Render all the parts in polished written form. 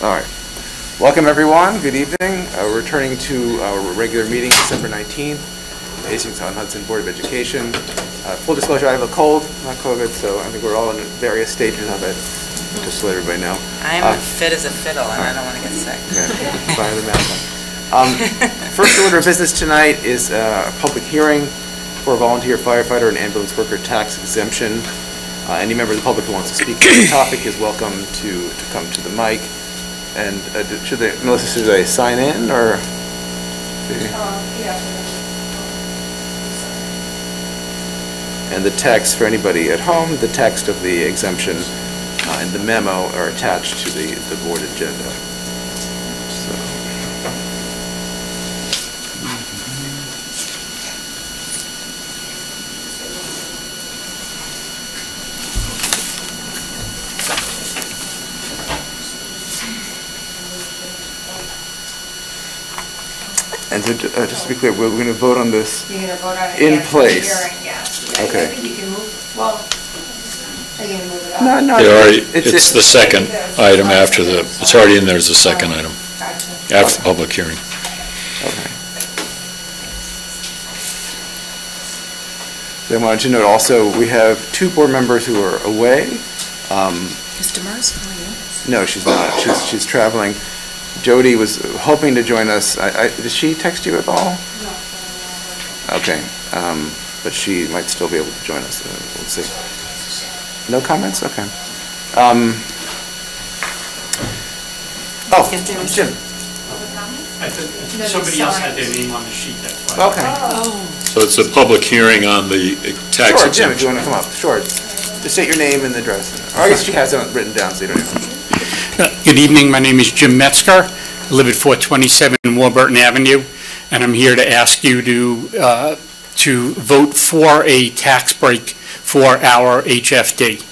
All right. Welcome, everyone. Good evening. We're returning to our regular meeting, December 19th, the Hastings on Hudson Board of Education. Full disclosure, I have a cold, not COVID, so I think we're all in various stages of it, just to let everybody know. I'm fit as a fiddle, and I don't want to get sick. Yeah, fine with the mask on. First order of business tonight is a public hearing for a volunteer firefighter and ambulance worker tax exemption. Any member of the public who wants to speak on the topic is welcome to come to the mic. And Melissa, should they sign in or? Yeah. And the text for anybody at home, the text of the exemption and the memo are attached to the board agenda. So. And so, just to be clear, we're going to vote on this in place. Okay. I think you can move. Well, are you going to move it up? No. It's the second item after the. It's already in there as the second item after the public hearing. Okay. Then I wanted to note also we have two board members who are away. Mr. Mars, how are you? No, she's not. She's traveling. Jody was hoping to join us. Did she text you at all? No. Okay, but she might still be able to join us. We'll see. No comments? Okay. Jim. Somebody else had their name on the sheet, that's why. Okay. Oh. So it's a public hearing on the tax Sure, exemption. Jim, if you want to come up. Sure. Just state your name and the address. Or I guess she has it written down, so you don't have to. Good evening, my name is Jim Metzger. I live at 427 Warburton Avenue, and I'm here to ask you to vote for a tax break for our HFD.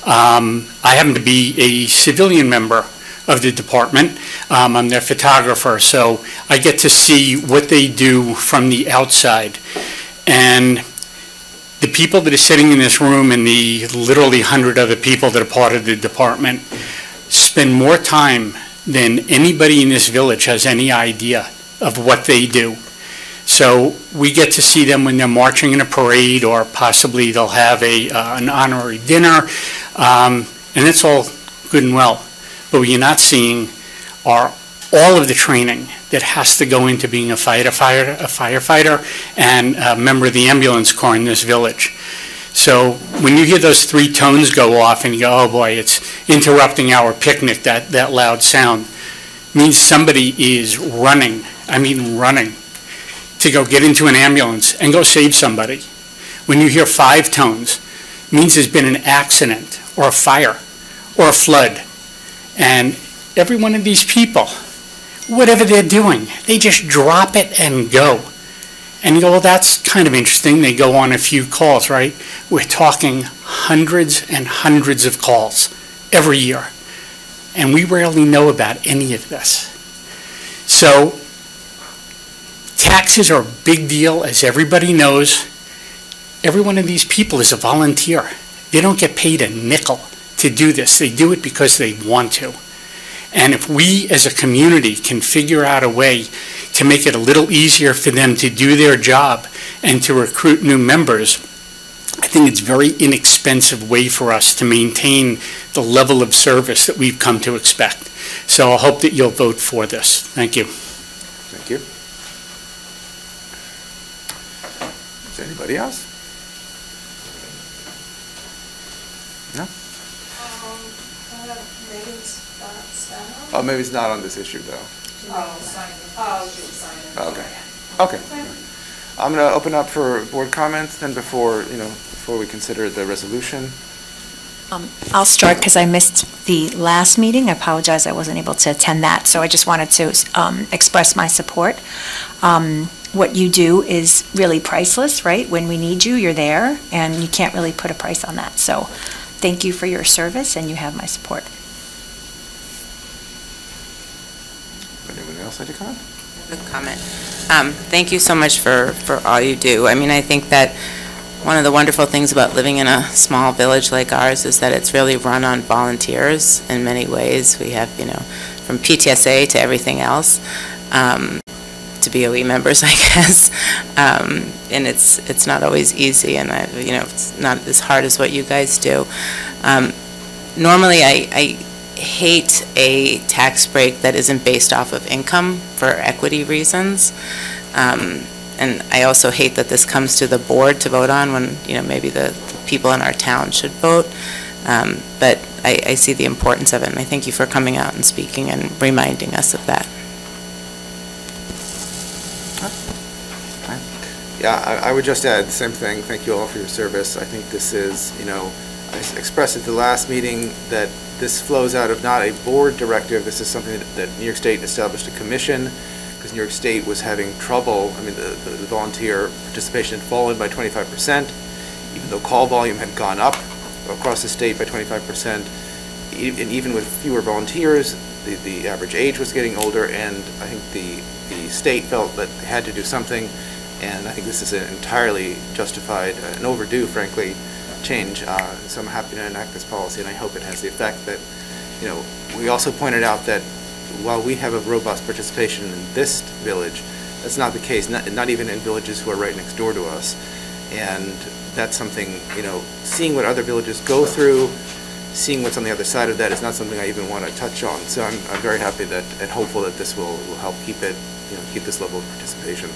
I happen to be a civilian member of the department. I'm their photographer, so I get to see what they do from the outside. And the people that are sitting in this room and the literally 100 other people that are part of the department spend more time than anybody in this village has any idea of what they do. So we get to see them when they're marching in a parade, or possibly they'll have an honorary dinner, and it's all good and well. But what you're not seeing are all of the training that has to go into being a firefighter and a member of the ambulance corps in this village. So when you hear those three tones go off and you go, oh boy, it's interrupting our picnic, that loud sound, means somebody is running, to go get into an ambulance and go save somebody. When you hear five tones, it means there's been an accident or a fire or a flood. And every one of these people, whatever they're doing, they just drop it and go. And you go, well, that's kind of interesting. They go on a few calls, right? We're talking hundreds and hundreds of calls every year. And we rarely know about any of this. So taxes are a big deal, as everybody knows. Every one of these people is a volunteer. They don't get paid a nickel to do this. They do it because they want to. And if we as a community can figure out a way to make it a little easier for them to do their job and to recruit new members, I think it's a very inexpensive way for us to maintain the level of service that we've come to expect. So I hope that you'll vote for this. Thank you. Thank you. Is there anybody else? No? Maybe it's not Stano? Oh, maybe it's not on this issue, though. Okay. Okay. I'm going to open up for board comments then before we consider the resolution. I'll start because I missed the last meeting. I apologize, I wasn't able to attend that. So I just wanted to express my support. What you do is really priceless, right? When we need you, you're there, and you can't really put a price on that. So thank you for your service, and you have my support. Anyone else like to comment? Good comment. Thank you so much for all you do. I mean, I think that one of the wonderful things about living in a small village like ours is that it's really run on volunteers in many ways. We have, from PTSA to everything else, to BOE members, I guess. And it's not always easy, and it's not as hard as what you guys do. Normally, I hate a tax break that isn't based off of income for equity reasons. And I also hate that this comes to the board to vote on when, maybe the people in our town should vote. But I see the importance of it, and I thank you for coming out and speaking and reminding us of that. Yeah, I would just add the same thing. Thank you all for your service. I think this is, I expressed at the last meeting that this flows out of not a board directive. This is something that New York State established a commission because New York State was having trouble. I mean, the volunteer participation had fallen by 25%, even though call volume had gone up across the state by 25%. And even with fewer volunteers, the average age was getting older, and I think the state felt that they had to do something. And I think this is an entirely justified, and overdue, frankly, change. So I'm happy to enact this policy, and I hope it has the effect that, we also pointed out that while we have a robust participation in this village, that's not the case, not even in villages who are right next door to us. And that's something, seeing what other villages go through, seeing what's on the other side of that is not something I even want to touch on. So I'm very happy that, and hopeful that this will help keep it, keep this level of participation.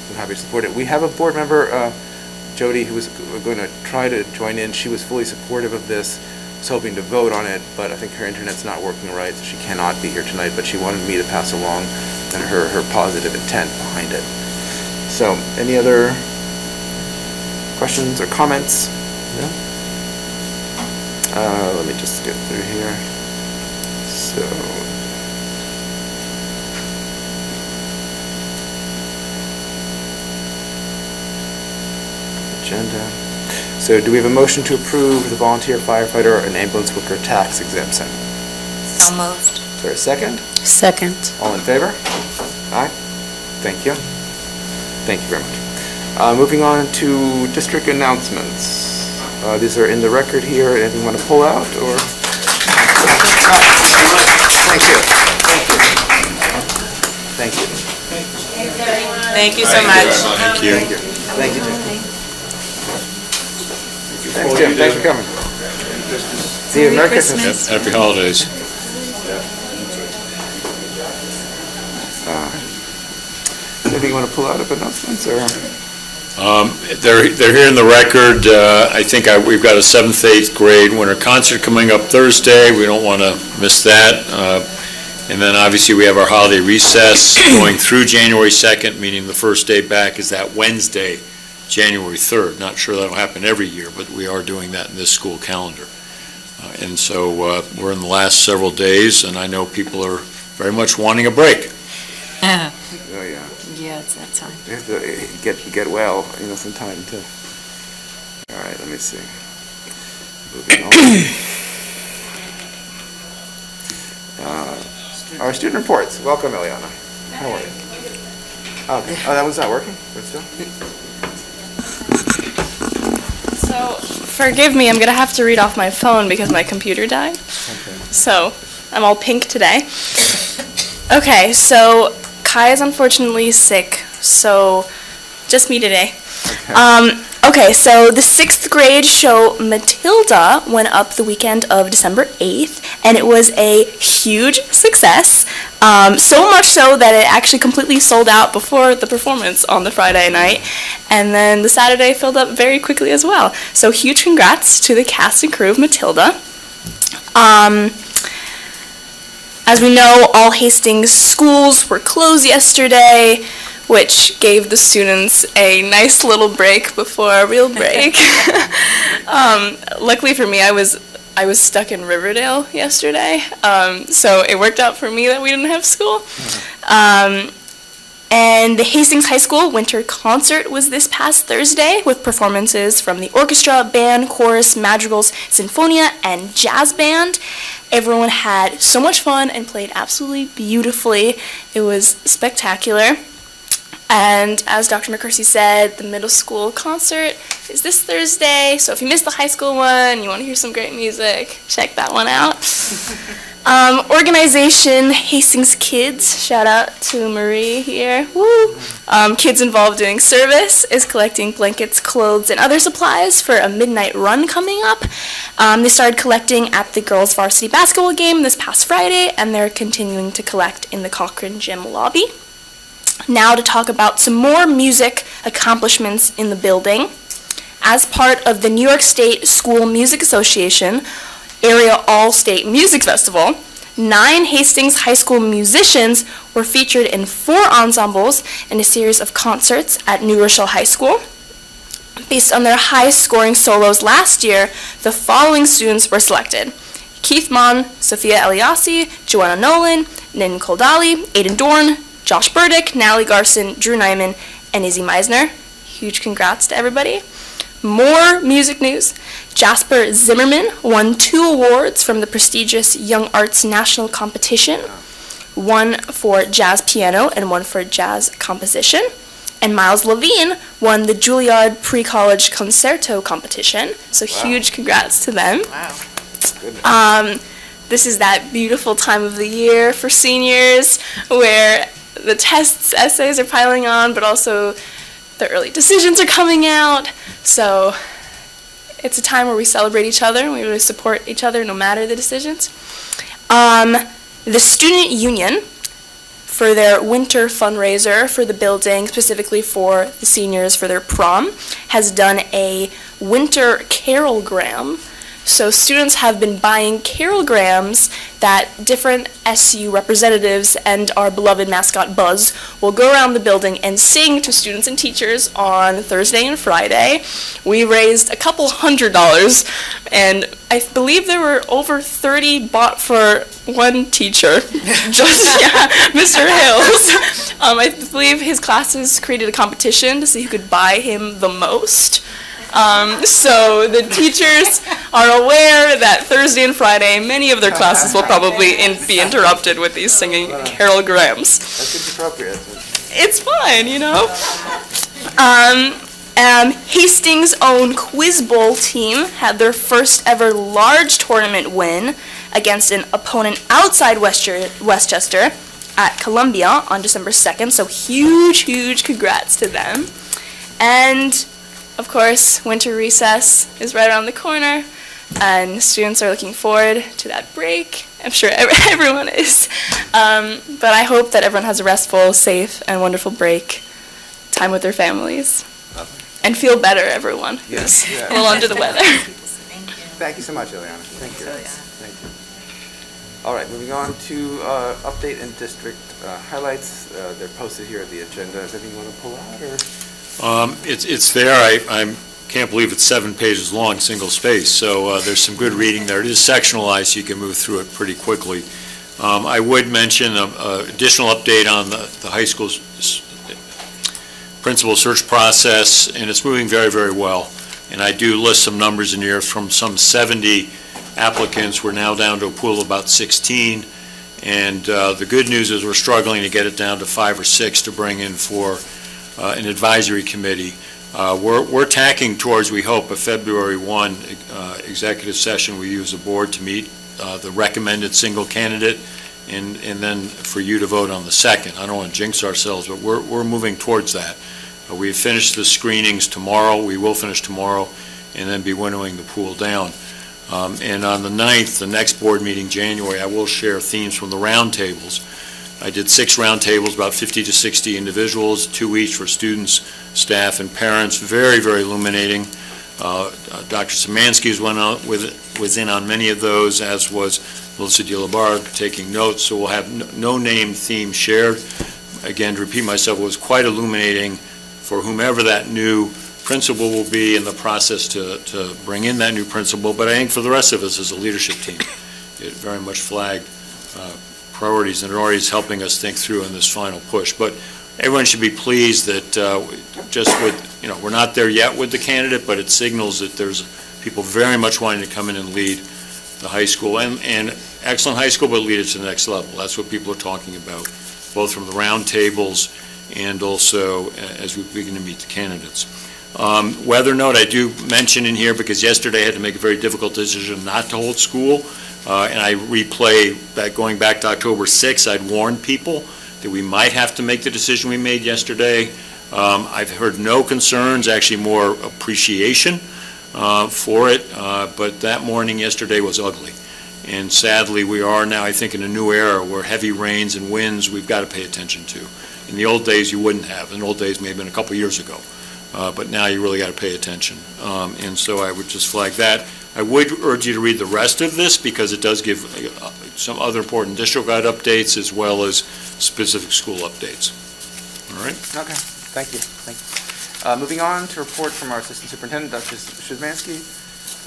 I'm happy to support it. We have a board member, Jody, who was going to try to join in. She was fully supportive of this, was hoping to vote on it, but I think her internet's not working right, so she cannot be here tonight, but she wanted me to pass along and her positive intent behind it. So, any other questions or comments? No? Let me just get through here. So, agenda. So do we have a motion to approve the volunteer firefighter and ambulance worker tax exemption? So moved. Is there a second? Second. All in favor? Aye. Thank you. Thank you very much. Moving on to district announcements. These are in the record here. Anything you want to pull out, or? Thank you. Thank you. Thank you so much. Thank you. Thank you. Thank you, Jim. Thanks, Jim. Thanks for coming. See you. Merry Christmas. Happy holidays. Anything you want to pull out of announcements, or? They're here in the record. I think we've got a 7th, 8th grade winter concert coming up Thursday. We don't want to miss that. And then obviously we have our holiday recess going through January 2nd, meaning the first day back is that Wednesday, January 3rd. Not sure that'll happen every year, but we are doing that in this school calendar. And so we're in the last several days, and I know people are very much wanting a break. Oh, yeah. Yeah, it's that time. You have to get well, some time to. All right, let me see. Moving on. Our student reports. Welcome, Eliana. How are you? Okay. Oh, that one's not working? But still? So, forgive me, I'm going to have to read off my phone because my computer died. Okay. So, I'm all pink today. Okay, so Kai is unfortunately sick, so just me today. Okay, so the 6th grade show Matilda went up the weekend of December 8th, and it was a huge success, so much so that it actually completely sold out before the performance on the Friday night, and then the Saturday filled up very quickly as well. So huge congrats to the cast and crew of Matilda. As we know, all Hastings schools were closed yesterday, which gave the students a nice little break before a real break. Luckily for me, I was stuck in Riverdale yesterday, so it worked out for me that we didn't have school. And the Hastings High School winter concert was this past Thursday with performances from the orchestra, band, chorus, madrigals, sinfonia, and jazz band. Everyone had so much fun and played absolutely beautifully. It was spectacular. And as Dr. McCursey said, the middle school concert is this Thursday, so if you missed the high school one, you want to hear some great music, check that one out. Organization Hastings Kids, shout out to Marie here, woo! Kids involved doing service is collecting blankets, clothes, and other supplies for a midnight run coming up. They started collecting at the girls' varsity basketball game this past Friday, and they're continuing to collect in the Cochran Gym lobby. Now to talk about some more music accomplishments in the building. As part of the New York State School Music Association Area All-State Music Festival, 9 Hastings High School musicians were featured in 4 ensembles in a series of concerts at New Rochelle High School. Based on their high-scoring solos last year, the following students were selected: Keith Mon, Sophia Eliassi, Joanna Nolan, Nin Koldali, Aiden Dorn, Josh Burdick, Natalie Garson, Drew Nyman, and Izzy Meisner. Huge congrats to everybody. More music news. Jasper Zimmerman won 2 awards from the prestigious Young Arts National Competition, one for jazz piano and one for jazz composition. And Miles Levine won the Juilliard Pre-College Concerto Competition, so huge congrats to them. Wow. This is that beautiful time of the year for seniors where the tests, essays are piling on, but also the early decisions are coming out. So it's a time where we celebrate each other and we really support each other no matter the decisions. The student union, for their winter fundraiser for the building, specifically for the seniors for their prom, has done a winter carolgram. So students have been buying carograms that different SU representatives and our beloved mascot Buzz will go around the building and sing to students and teachers on Thursday and Friday. We raised a couple $100, and I believe there were over 30 bought for one teacher, Mr. Hills. I believe his classes created a competition to see who could buy him the most. So the teachers are aware that Thursday and Friday, many of their classes will probably be interrupted with these singing carolgrams. That seems appropriate. It's fine, you know. Hastings' own Quiz Bowl team had their first ever large tournament win against an opponent outside Westchester at Columbia on December 2nd, so huge congrats to them. And of course, winter recess is right around the corner, and students are looking forward to that break. I'm sure everyone is. But I hope that everyone has a restful, safe, and wonderful break, time with their families. And feel better, everyone. Yes. A little under the weather. Thank you so much, Eliana. Thank you. Thank you. All right, moving on to update and district highlights. They're posted here at the agenda. Is anything you want to pull out, or? It's there. I can't believe it's 7 pages long, single space, so there's some good reading there. It is sectionalized, so you can move through it pretty quickly. I would mention an additional update on the high school's principal search process, and it's moving very well. And I do list some numbers in here. From some 70 applicants, we're now down to a pool of about 16, and the good news is we're struggling to get it down to 5 or 6 to bring in for an advisory committee. We're tacking towards, we hope, a February 1 executive session. We use the board to meet the recommended single candidate, and then for you to vote on the second. I don't want to jinx ourselves, but we're moving towards that. We've finished the screenings tomorrow. We will finish tomorrow, and then be winnowing the pool down. And on the 9th, the next board meeting, January, I will share themes from the roundtables. I did 6 roundtables, about 50 to 60 individuals, 2 each for students, staff, and parents. Very illuminating. Dr. Szymanski was in on many of those, as was Melissa DeLabarre taking notes. So we'll have no name theme shared. Again, to repeat myself, it was quite illuminating for whomever that new principal will be in the process to bring in that new principal. But I think for the rest of us as a leadership team, it very much flagged priorities, and it already is helping us think through in this final push. But everyone should be pleased that just with, we're not there yet with the candidate, but it signals that there's people very much wanting to come in and lead the high school, and excellent high school, but lead it to the next level. That's what people are talking about, both from the round tables and also as we begin to meet the candidates. Weather note, I do mention in here, because yesterday I had to make a very difficult decision not to hold school. And I replay that going back to October 6th, I'd warned people that we might have to make the decision we made yesterday. I've heard no concerns, actually more appreciation for it, but that morning yesterday was ugly. And sadly, we are now, I think, in a new era where heavy rains and winds we've got to pay attention to. In the old days, you wouldn't have. In the old days, may have been a couple years ago. But now you really got to pay attention. And so I would just flag that. I would urge you to read the rest of this because it does give some other important district-wide updates as well as specific school updates. All right? Okay, thank you. Thank you. Moving on to report from our Assistant Superintendent, Dr. Szydmanski.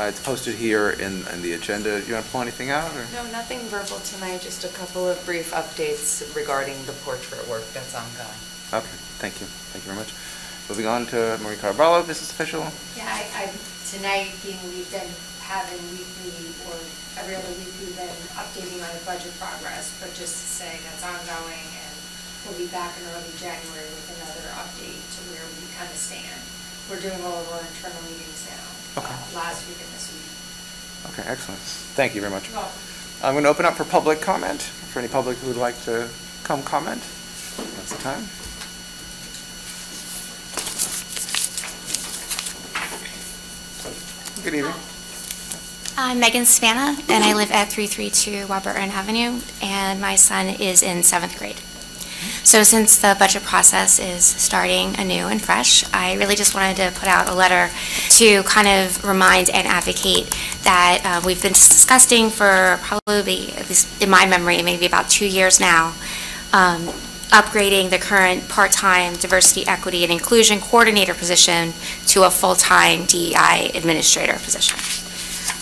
It's posted here in the agenda. Do you want to pull anything out? Or? No, nothing verbal tonight, just a couple of brief updates regarding the portrait work that's ongoing. Okay, thank you. Thank you very much. Moving on to Marie Caraballo, business official. Yeah, tonight, we've been having weekly, or every other week, we've been updating on the budget progress, but just to say that's ongoing, and we'll be back in early January with another update to where we kind of stand. We're doing all of our internal meetings now, last week and this week. Okay, excellent. Thank you very much. You're welcome. I'm going to open up for public comment, for any public who would like to come comment. That's the time. Good evening. I'm Megan Savannah, and I live at 332 Warburton Avenue, and my son is in 7th grade. So since the budget process is starting anew and fresh, I really just wanted to put out a letter to kind of remind and advocate that we've been discussing for probably, at least in my memory, maybe about 2 years now, upgrading the current part-time diversity, equity, and inclusion coordinator position to a full-time DEI administrator position.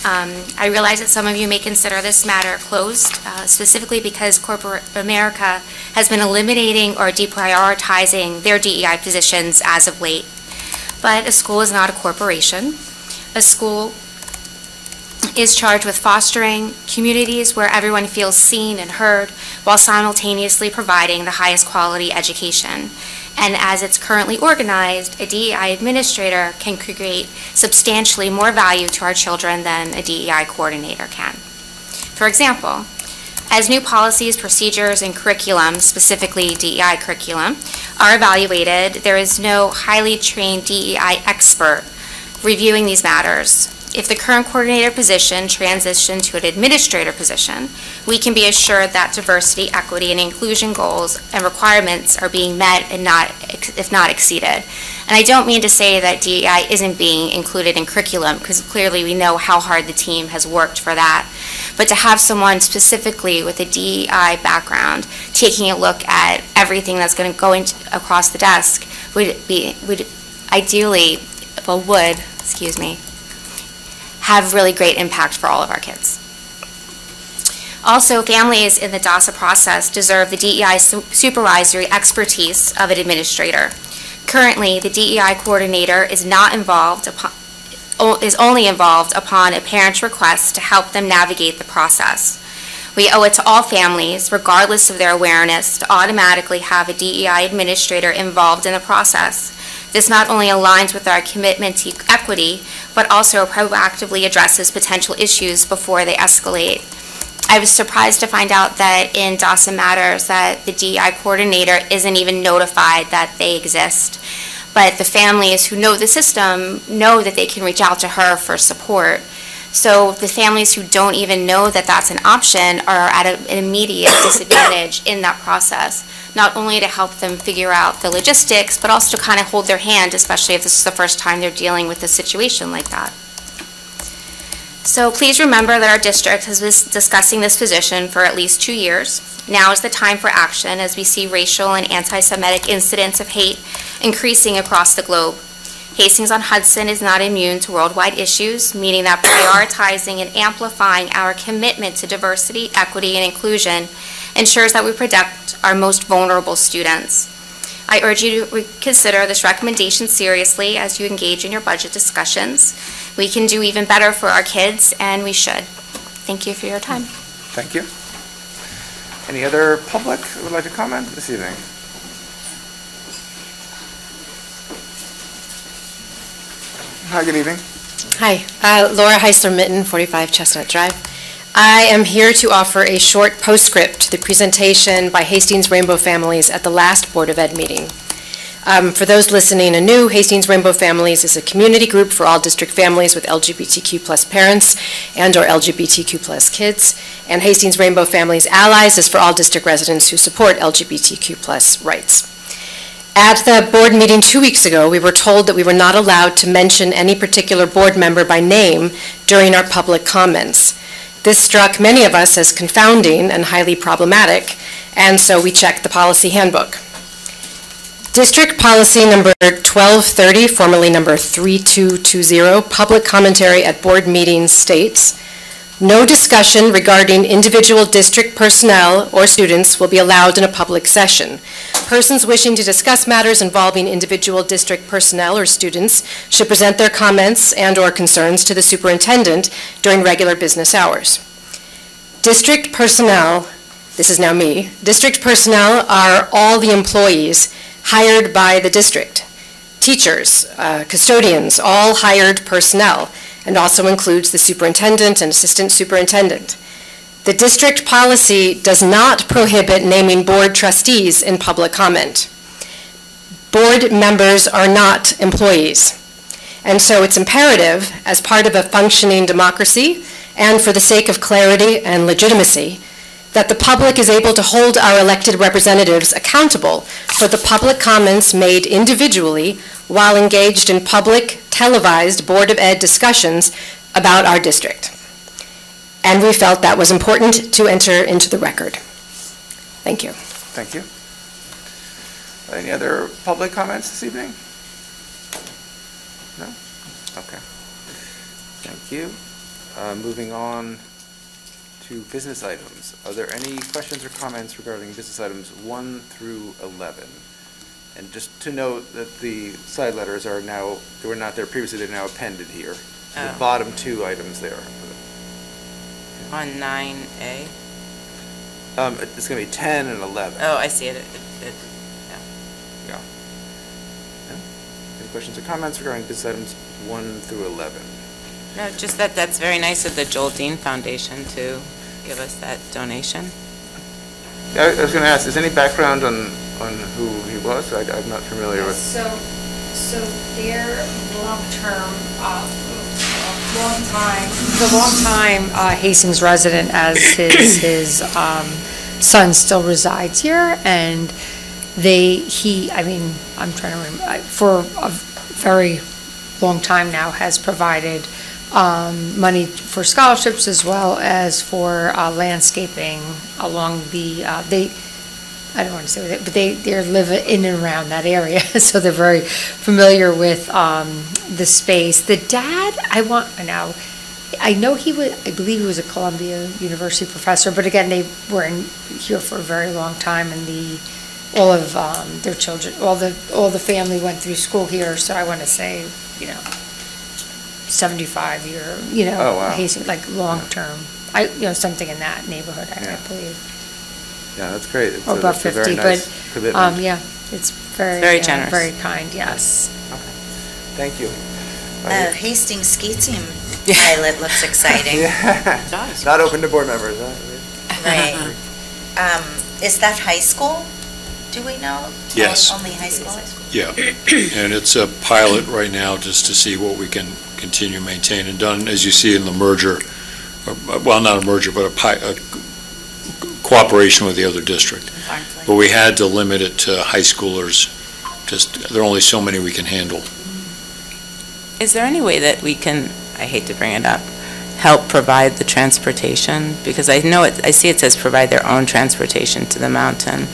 I realize that some of you may consider this matter closed, specifically because corporate America has been eliminating or deprioritizing their DEI positions as of late. But a school is not a corporation. A school is charged with fostering communities where everyone feels seen and heard while simultaneously providing the highest quality education. And as it's currently organized, a DEI administrator can create substantially more value to our children than a DEI coordinator can. For example, as new policies, procedures, and curriculum, specifically DEI curriculum, are evaluated, there is no highly trained DEI expert reviewing these matters. If the current coordinator position transitions to an administrator position, we can be assured that diversity, equity, and inclusion goals and requirements are being met and if not exceeded. And I don't mean to say that DEI isn't being included in curriculum, because clearly we know how hard the team has worked for that. But to have someone specifically with a DEI background taking a look at everything that's going to go across the desk would have really great impact for all of our kids. Also, families in the DASA process deserve the DEI supervisory expertise of an administrator. Currently, the DEI coordinator is only involved upon a parent's request to help them navigate the process. We owe it to all families, regardless of their awareness, to automatically have a DEI administrator involved in the process. This not only aligns with our commitment to equity, but also proactively addresses potential issues before they escalate. I was surprised to find out that in DASA Matters that the DEI coordinator isn't even notified that they exist. But the families who know the system know that they can reach out to her for support. So the families who don't even know that that's an option are at an immediate disadvantage in that process, not only to help them figure out the logistics, but also to kind of hold their hand, especially if this is the first time they're dealing with a situation like that. So please remember that our district has been discussing this position for at least 2 years. Now is the time for action as we see racial and anti-Semitic incidents of hate increasing across the globe. Hastings on Hudson is not immune to worldwide issues, meaning that prioritizing and amplifying our commitment to diversity, equity, and inclusion ensures that we protect our most vulnerable students. I urge you to consider this recommendation seriously as you engage in your budget discussions. We can do even better for our kids, and we should. Thank you for your time. Thank you. Any other public who would like to comment this evening? Hi, good evening. Hi, Laura Heisler-Mitten, 45 Chestnut Drive. I am here to offer a short postscript to the presentation by Hastings Rainbow Families at the last Board of Ed meeting. For those listening anew, Hastings Rainbow Families is a community group for all district families with LGBTQ+ parents and/or LGBTQ+ kids, and Hastings Rainbow Families Allies is for all district residents who support LGBTQ+ rights. At the board meeting 2 weeks ago, we were told that we were not allowed to mention any particular board member by name during our public comments. This struck many of us as confounding and highly problematic, and so we checked the policy handbook. District policy number 1230, formerly number 3220, public commentary at board meetings states, no discussion regarding individual district personnel or students will be allowed in a public session. Persons wishing to discuss matters involving individual district personnel or students should present their comments and/or concerns to the superintendent during regular business hours. District personnel, this is now me, district personnel are all the employees hired by the district. Teachers, custodians, all hired personnel, and also includes the superintendent and assistant superintendent. The district policy does not prohibit naming board trustees in public comment. Board members are not employees. And so it's imperative, as part of a functioning democracy and for the sake of clarity and legitimacy, that the public is able to hold our elected representatives accountable for the public comments made individually while engaged in public televised Board of Ed discussions about our district. And we felt that was important to enter into the record. Thank you. Thank you. Any other public comments this evening? No? Okay. Thank you. Moving on to business items. Are there any questions or comments regarding business items 1 through 11? And just to note that the side letters are now, they were not there previously, they're now appended here. So the bottom 2 items there. On 9A? It's going to be 10 and 11. Oh, I see it. Yeah. Any questions or comments regarding business items 1 through 11? No, just that's very nice of the Joel Dean Foundation to give us that donation. Yeah, I was going to ask, is any background on who he was? I'm not familiar with. So they're long-time Hastings resident, as his son still resides here, and I'm trying to remember, for a very long time now has provided money for scholarships as well as for landscaping along the, I don't want to say that, but they live in and around that area, so they're very familiar with the space. The dad, I believe he was a Columbia University professor, but again, they were here for a very long time, and all of their children, all the family went through school here, so I want to say, 75-year, oh, wow. Hastings, like long-term, something in that neighborhood, I believe. Yeah, that's great. It's About 50, nice but it's very generous, very kind. Yes. Okay. Thank you. Hastings ski team pilot looks exciting. Yeah. It does. Not open to board members, huh? Right. Is that high school? Do we know? Yes. Only high school? Yeah, and it's a pilot right now just to see what we can continue to maintain and done, as you see in the merger, well, not a merger, but a cooperation with the other district. But we had to limit it to high schoolers. Just, there are only so many we can handle. Is there any way that we can, I hate to bring it up, help provide the transportation? Because I know I see it says provide their own transportation to the mountain.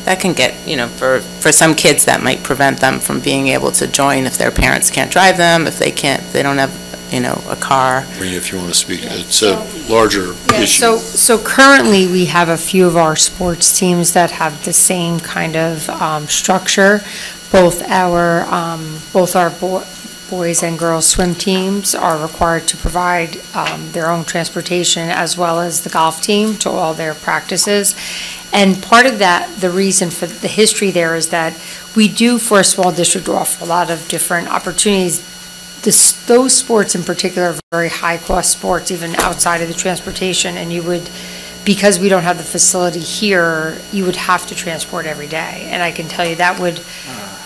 That can get, for some kids that might prevent them from being able to join if their parents can't drive them, if they don't have, a car. Rena, if you want to speak, it's a larger issue. So currently we have a few of our sports teams that have the same kind of structure. Both our boys and girls swim teams are required to provide their own transportation, as well as the golf team, to all their practices. And part of that, the reason for the history there is that we do, for a small district, offer a lot of different opportunities those sports in particular are very high-cost sports, even outside of the transportation, and you would, because we don't have the facility here, you would have to transport every day. And I can tell you that would,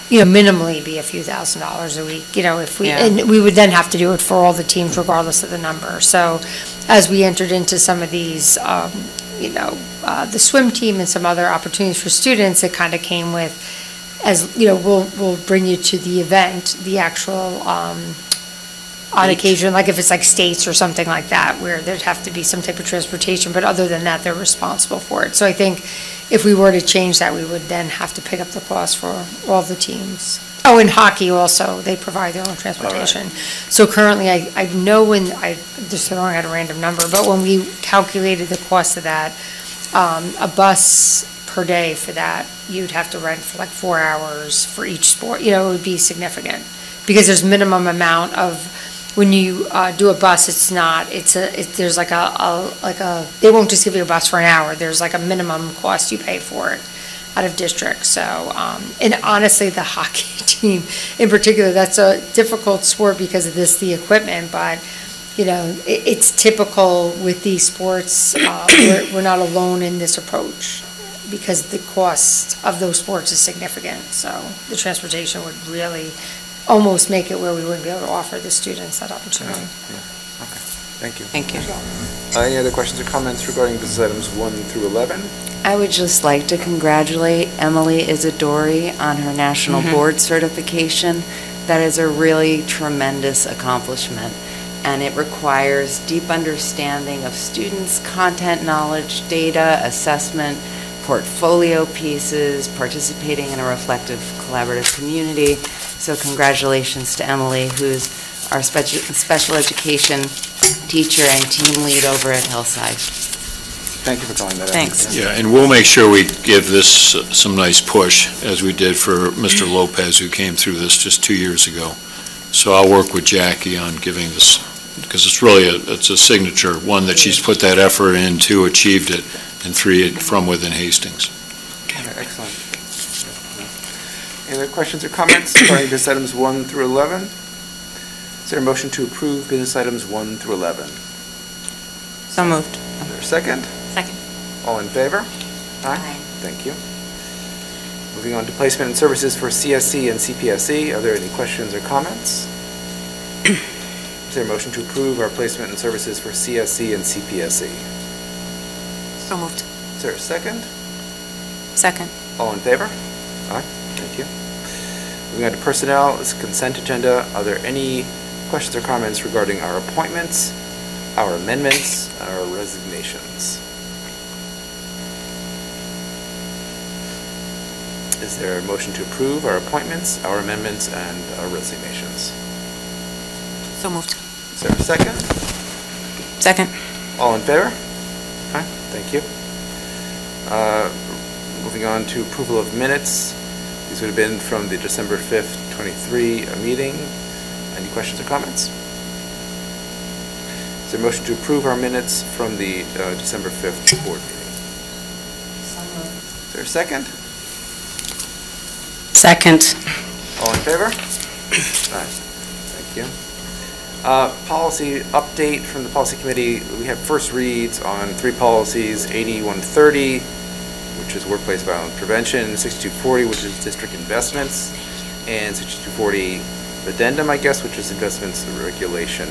minimally be a few $1,000s a week, if we, and we would then have to do it for all the teams regardless of the number. So as we entered into some of these, the swim team and some other opportunities for students, it kind of came with, we'll bring you to the event, the actual, on occasion, like if it's like states or something like that, where there'd have to be some type of transportation, but other than that, they're responsible for it. So I think if we were to change that, we would then have to pick up the cost for all the teams. Oh, in hockey also, they provide their own transportation. So currently, I know I just throwing out a random number, but when we calculated the cost of that, a bus per day for that, you'd have to rent for like 4 hours for each sport. It would be significant because there's minimum amount of, when you do a bus, there's like they won't just give you a bus for an hour. There's like a minimum cost you pay for it out of district. So, and honestly, the hockey team in particular, that's a difficult sport because of the equipment, but it's typical with these sports. We're not alone in this approach because the cost of those sports is significant. So the transportation would really almost make it where we wouldn't be able to offer the students that opportunity. Okay, thank you. Thank you. Any other questions or comments regarding business items 1 through 11? I would just like to congratulate Emily Isidori on her national board certification. That is a really tremendous accomplishment, and it requires deep understanding of students' content knowledge, data, assessment, portfolio pieces, participating in a reflective, collaborative community. So congratulations to Emily, who's our special education teacher and team lead over at Hillside. Thank you for calling that out. Thanks. Yeah, and we'll make sure we give this some nice push, as we did for Mr. Lopez, who came through this just 2 years ago. So I'll work with Jackie on giving this, because it's really it's a signature, one that she's put that effort in, 2, achieved it, and 3, from within Hastings. Okay, excellent. Any other questions or comments regarding business items 1 through 11? Is there a motion to approve business items 1 through 11? So moved. Is there a second? Second. All in favor? Aye. Thank you. Moving on to placement and services for CSE and CPSE. Are there any questions or comments? Is there a motion to approve our placement and services for CSE and CPSE? So moved. Is there a second? Second. All in favor? Aye. Thank you. Moving on to personnel, it's consent agenda. Are there any questions or comments regarding our appointments, our amendments, our resignations? Is there a motion to approve our appointments, our amendments, and our resignations? So moved. Is there a second? Second. All in favor? Aye. Thank you. Moving on to approval of minutes. These would have been from the December 5th, 23 meeting. Any questions or comments? Is there a motion to approve our minutes from the December 5th board meeting? Is there a second? Second. All in favor? Aye. Thank you. Policy update from the policy committee. We have first reads on 3 policies: 8130, which is workplace violence prevention; 6240, which is district investments; and 6240 addendum, I guess, which is investments regulation.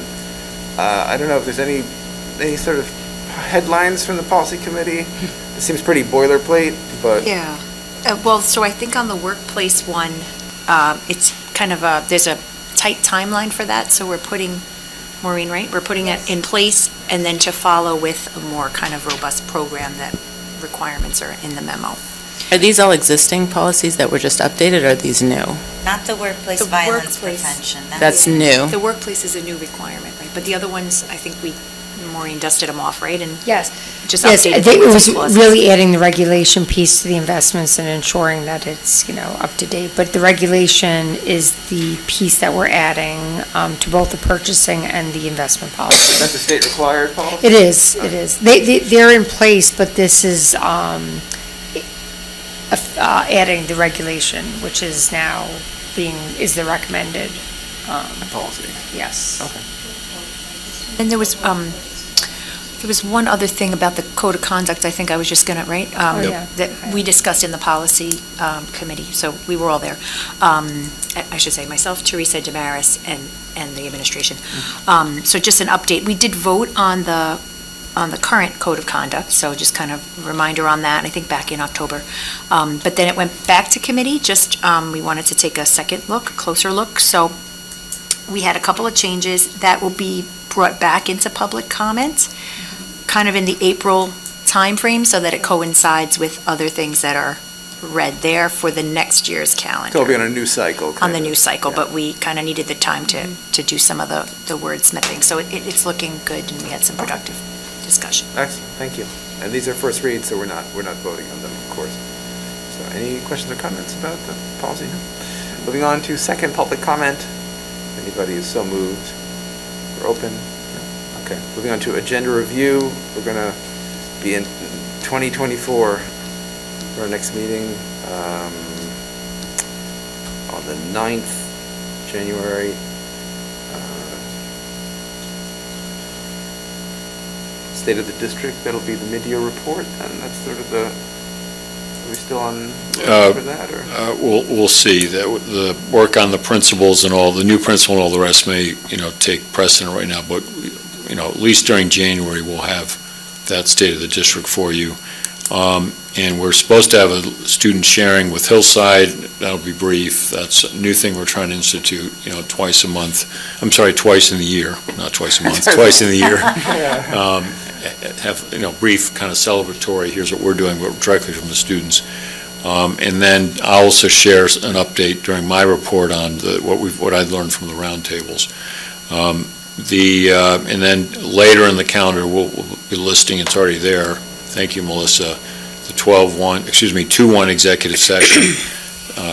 I don't know if there's any sort of headlines from the policy committee. It seems pretty boilerplate, but Yeah. Well, so I think on the workplace one, it's kind of there's a tight timeline for that, so we're putting, Maureen, right? We're putting it in place and then to follow with a more kind of robust program that requirements are in the memo. Are these all existing policies that were just updated, or are these new? Not the workplace The violence workplace. prevention. That's new. The workplace is a new requirement, right? But the other ones, I think Maureen dusted them off, right? And Yes. just Yes, I updated think them it with was some clauses. really adding the regulation piece to the investments and ensuring that it's, up to date. But the regulation is the piece that we're adding to both the purchasing and the investment policy. that's a state required policy? It is, it is. They're in place, but this is adding the regulation, which is now is the recommended Policy. Yes. Okay. And there was one other thing about the code of conduct, I think I was just going to, right? Yep. That we discussed in the policy committee, so we were all there. I should say myself, Teresa Damaris, and the administration. So just an update, we did vote on the current code of conduct, so just kind of a reminder on that, I think back in October. But then it went back to committee, just we wanted to take a second look, closer look, so we had a couple of changes that will be brought back into public comment, kind of in the April timeframe, so that it coincides with other things that are read there for the next year's calendar. So it'll be on a new cycle. On the new cycle, yeah. but we kind of needed the time to do some of the wordsmithing. So it's looking good, and we had some productive discussion. Excellent, thank you. And these are first reads, so we're not voting on them, of course. So any questions or comments about the policy? No? Moving on to second public comment. Anybody who's so moved? We're open. No? Okay. Moving on to agenda review. We're going to be in 2024 for our next meeting on the 9th, January. State of the district, that'll be the mid-year report, and that's sort of the, are we still on for that, or? We'll see. The work on the principles and all, the new principle and all the rest may, take precedent right now, but, at least during January, we'll have that state of the district for you. And we're supposed to have a student sharing with Hillside. That'll be brief. That's a new thing we're trying to institute, twice a month. I'm sorry, twice in the year, not twice a month, twice in the year. Have, brief kind of celebratory, here's what we're doing, but directly from the students. And then I'll also share an update during my report on what I've learned from the roundtables. And then later in the calendar, we'll be listing, it's already there, thank you, Melissa, the 2-1 executive session.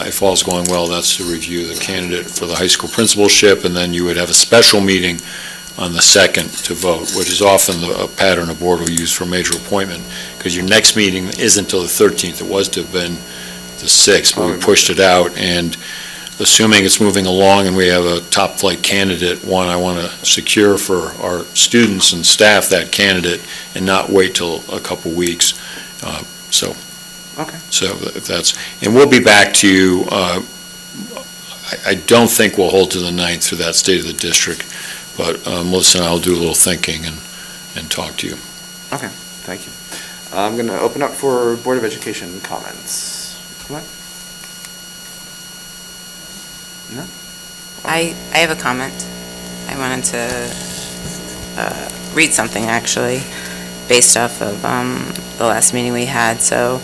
If all's going well, that's to review the candidate for the high school principalship, and then you would have a special meeting on the 2nd to vote, which is often a pattern a board will use for a major appointment, because your next meeting isn't until the 13th. It was to have been the 6th, but we pushed it out, and assuming it's moving along and we have a top flight candidate, one, I want to secure for our students and staff that candidate and not wait till a couple weeks. Okay. So that's, and we'll be back to you. I don't think we'll hold to the 9th for that state of the district, but Melissa and I will do a little thinking and talk to you. Okay, thank you. I'm going to open up for Board of Education comments. Come on. No? I have a comment. I wanted to read something, actually, based off of the last meeting we had. So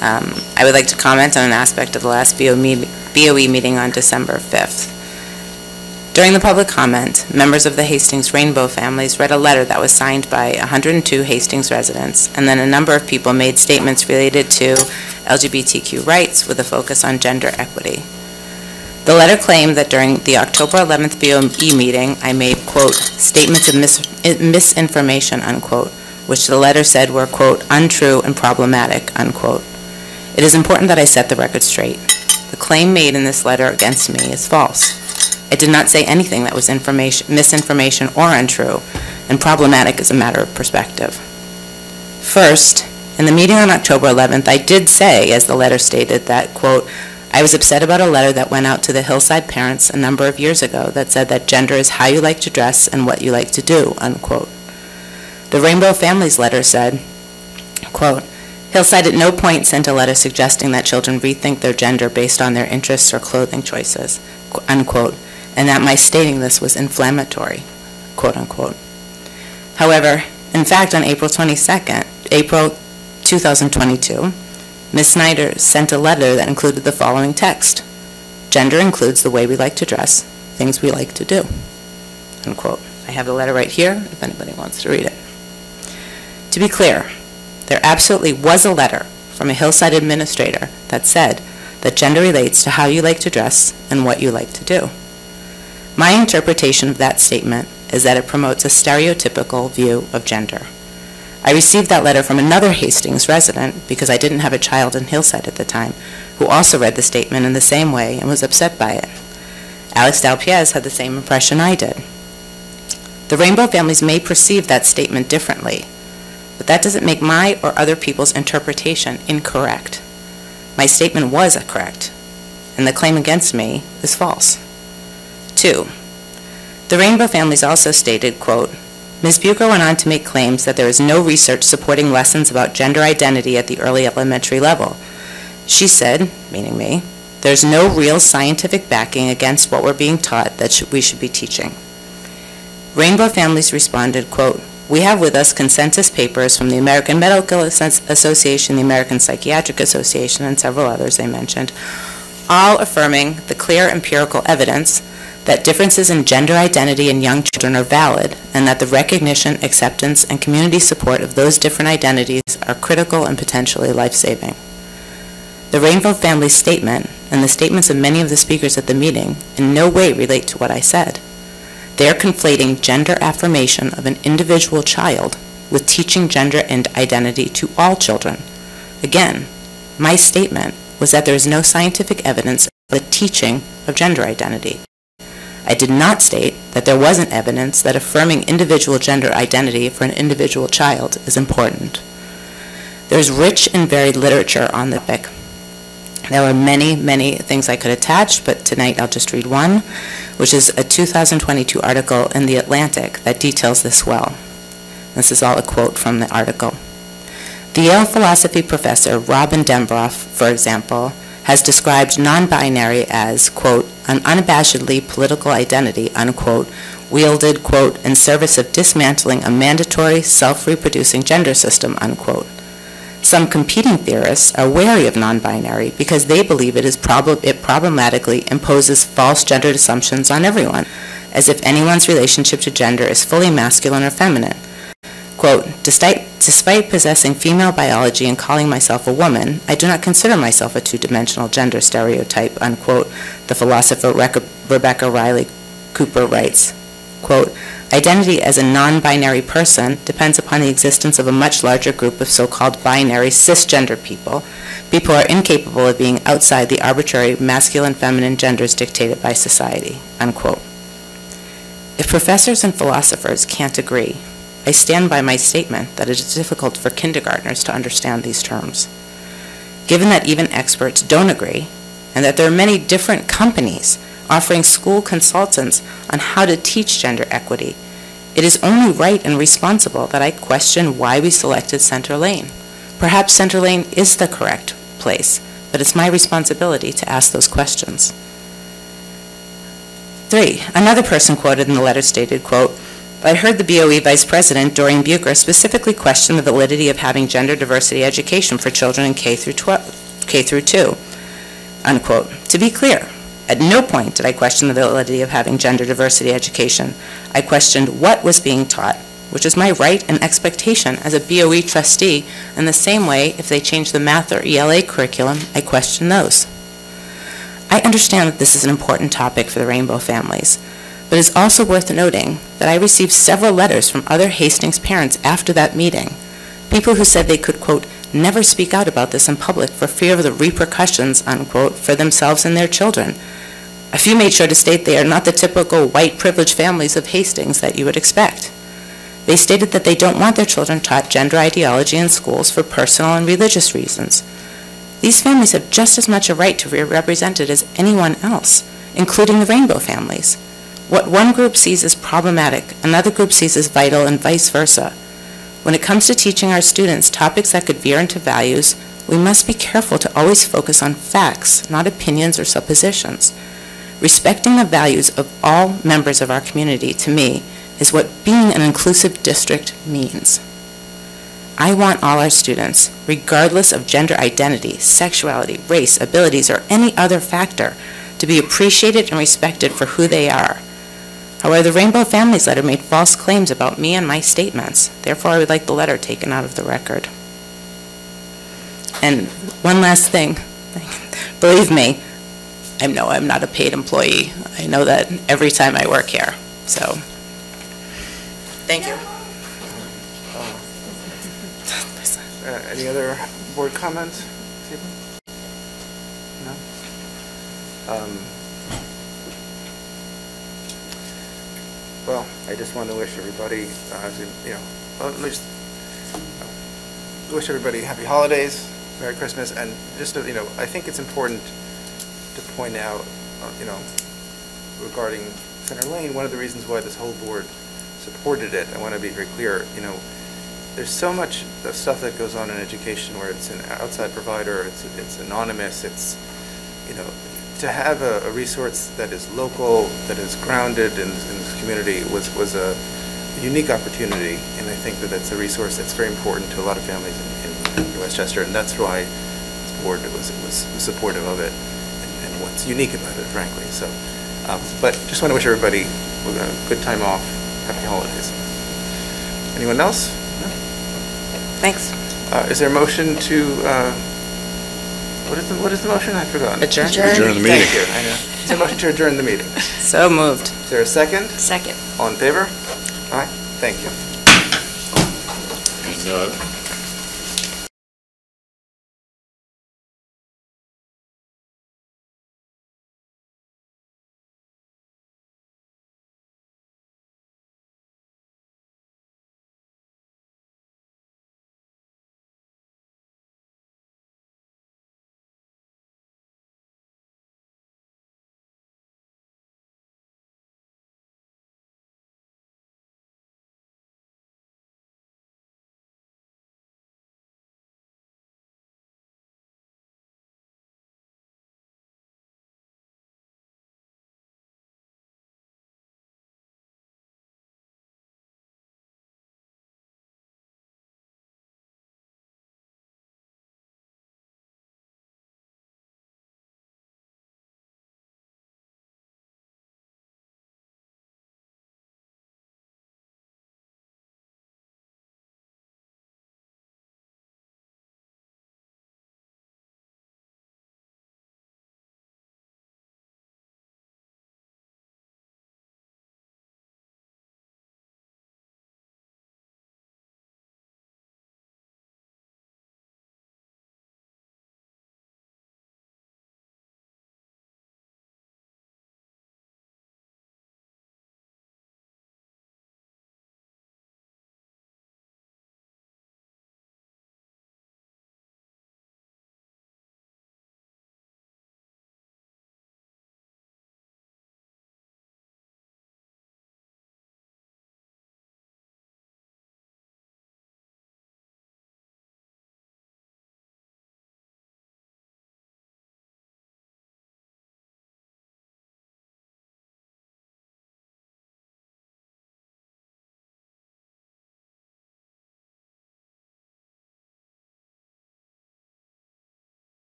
I would like to comment on an aspect of the last BOE meeting on December 5th. During the public comment, members of the Hastings Rainbow families read a letter that was signed by 102 Hastings residents, and then a number of people made statements related to LGBTQ rights with a focus on gender equity. The letter claimed that during the October 11th BOE meeting, I made, quote, statements of misinformation, unquote, which the letter said were, quote, untrue and problematic, unquote. It is important that I set the record straight. The claim made in this letter against me is false. I did not say anything that was misinformation or untrue, and problematic is a matter of perspective. First, in the meeting on October 11th, I did say, as the letter stated, that, quote, I was upset about a letter that went out to the Hillside parents a number of years ago that said that gender is how you like to dress and what you like to do, unquote. The Rainbow Families letter said, quote, Hillside at no point sent a letter suggesting that children rethink their gender based on their interests or clothing choices, unquote, and that my stating this was inflammatory, quote unquote. However, in fact, on April 2022, Ms. Snyder sent a letter that included the following text. Gender includes the way we like to dress, things we like to do, unquote. I have the letter right here if anybody wants to read it. To be clear, there absolutely was a letter from a Hillside administrator that said that gender relates to how you like to dress and what you like to do. My interpretation of that statement is that it promotes a stereotypical view of gender. I received that letter from another Hastings resident because I didn't have a child in Hillside at the time, who also read the statement in the same way and was upset by it. Alex Dalpiez had the same impression I did. The Rainbow families may perceive that statement differently, but that doesn't make my or other people's interpretation incorrect. My statement was correct, and the claim against me is false. 2, the Rainbow families also stated, quote, Ms. Bucher went on to make claims that there is no research supporting lessons about gender identity at the early elementary level. She said, meaning me, there's no real scientific backing against what we're being taught that we should be teaching. Rainbow families responded, quote, we have with us consensus papers from the American Medical Association, the American Psychiatric Association, and several others they mentioned, all affirming the clear empirical evidence that differences in gender identity in young children are valid, and that the recognition, acceptance, and community support of those different identities are critical and potentially life-saving. The Rainbow Family's statement, and the statements of many of the speakers at the meeting, in no way relate to what I said. They are conflating gender affirmation of an individual child with teaching gender and identity to all children. Again, my statement was that there is no scientific evidence for the teaching of gender identity. I did not state that there wasn't evidence that affirming individual gender identity for an individual child is important. There is rich and varied literature on the topic. There were many, many things I could attach, but tonight I'll just read one, which is a 2022 article in The Atlantic that details this well. This is all a quote from the article. The Yale philosophy professor Robin Dembroff, for example, has described non-binary as, quote, an unabashedly political identity, unquote, wielded, quote, in service of dismantling a mandatory self-reproducing gender system, unquote. Some competing theorists are wary of non-binary because they believe it problematically imposes false gendered assumptions on everyone, as if anyone's relationship to gender is fully masculine or feminine. Quote, despite possessing female biology and calling myself a woman, I do not consider myself a two-dimensional gender stereotype, unquote, the philosopher Rebecca Riley Cooper writes. Quote, identity as a non-binary person depends upon the existence of a much larger group of so-called binary cisgender people who are incapable of being outside the arbitrary masculine-feminine genders dictated by society, unquote. If professors and philosophers can't agree, I stand by my statement that it is difficult for kindergartners to understand these terms. Given that even experts don't agree, and that there are many different companies offering school consultants on how to teach gender equity, it is only right and responsible that I question why we selected Center Lane. Perhaps Center Lane is the correct place, but it's my responsibility to ask those questions. 3, another person quoted in the letter stated, quote, I heard the BOE Vice President, Doreen Bucher, specifically question the validity of having gender diversity education for children in K through 2, unquote. To be clear, at no point did I question the validity of having gender diversity education. I questioned what was being taught, which is my right and expectation as a BOE trustee, in the same way if they change the math or ELA curriculum, I question those. I understand that this is an important topic for the Rainbow families, but it's also worth noting that I received several letters from other Hastings parents after that meeting, people who said they could, quote, never speak out about this in public for fear of the repercussions, unquote, for themselves and their children. A few made sure to state they are not the typical white privileged families of Hastings that you would expect. They stated that they don't want their children taught gender ideology in schools for personal and religious reasons. These families have just as much a right to be represented as anyone else, including the Rainbow families. What one group sees as problematic, another group sees as vital, and vice versa. When it comes to teaching our students topics that could veer into values, we must be careful to always focus on facts, not opinions or suppositions. Respecting the values of all members of our community, to me, is what being an inclusive district means. I want all our students, regardless of gender identity, sexuality, race, abilities, or any other factor, to be appreciated and respected for who they are. However, the Rainbow Families letter made false claims about me and my statements. Therefore, I would like the letter taken out of the record. And one last thing. Believe me, I know I'm not a paid employee. I know that every time I work here. So, thank you. Any other board comments? No? Well, I just want to wish everybody, at least wish everybody happy holidays, Merry Christmas, and just, I think it's important to point out, regarding Center Lane, one of the reasons why this whole board supported it, I want to be very clear, there's so much stuff that goes on in education where it's an outside provider, it's anonymous, it's, to have a resource that is local, that is grounded in this community was a unique opportunity, and I think that that's a resource that's very important to a lot of families in Westchester, and that's why this board was supportive of it, and what's unique about it, frankly. So, but just want to wish everybody a good time off, happy holidays. Anyone else? No? Thanks. Is there a motion to? What is the motion? I've forgotten. Adjourn. Adjourn the meeting. Thank you. I know. Is there a motion to adjourn the meeting? So moved. Is there a second? Second. All in favor? Aye. Thank you. And,